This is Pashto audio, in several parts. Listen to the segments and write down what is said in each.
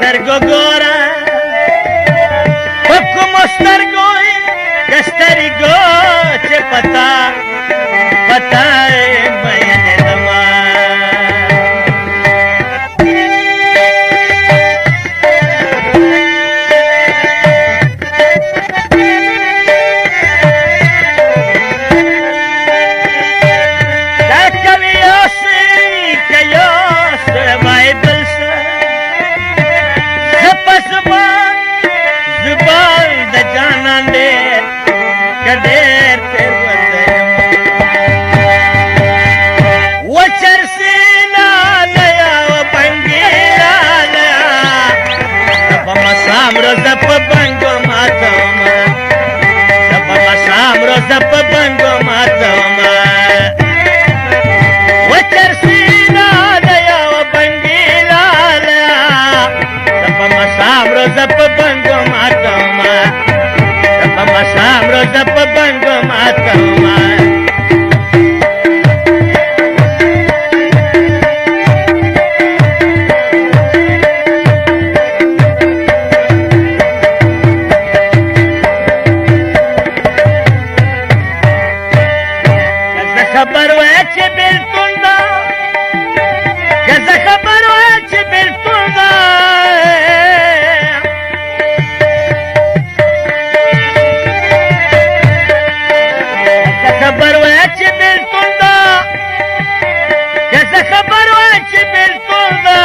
سترګو ګوره په کومو سترګو د سترګو چې پتا مینې زما ډېر تېر وتیم وچرسینا لیا وبنګیلا په مسام روزه په بنګو ماتوم په مسام روزه په بنګو ماتوم وچرسینا لیا وبنګیلا په مسام روزه په بنګو ماتوم مسام روزه په بنګو ماتوم که خبر وای چې بلتون ده که خبر وای چې بلتون ده خبر وای چې بلتون ده که خبر وای چې بلتون ده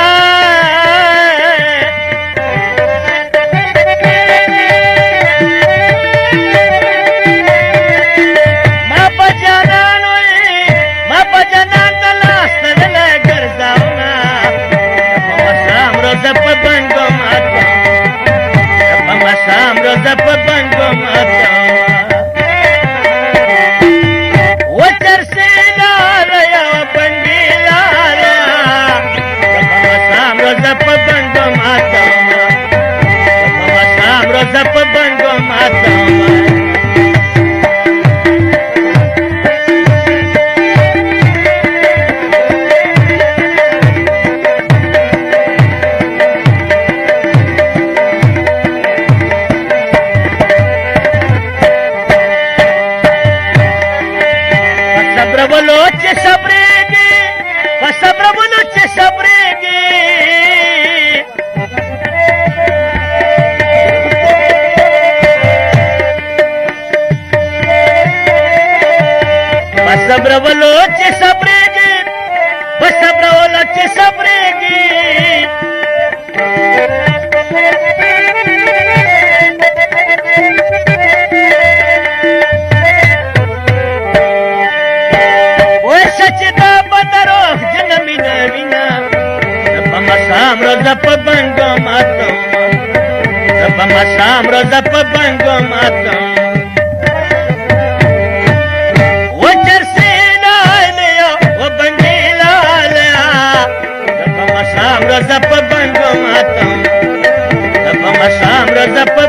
ما په جانان د لاس تړلی ګرځاونه په مسام روزه په بنګو ماتوم په مسام روزه په بنګو ماتوم روزه په بنګو ماتوم صبرولو چې صبرېږي په صبرولو چې صبرېږي صبرولو چې صبرېږي په صبرولو چې صبرېږي وایسه چې دا به دروغ جنه مینه وینه په مسام روزه په بنګو ماتوم په مسام روزه په بنګو ماتوم روزه په بنګو ماتوم په مسام روزه په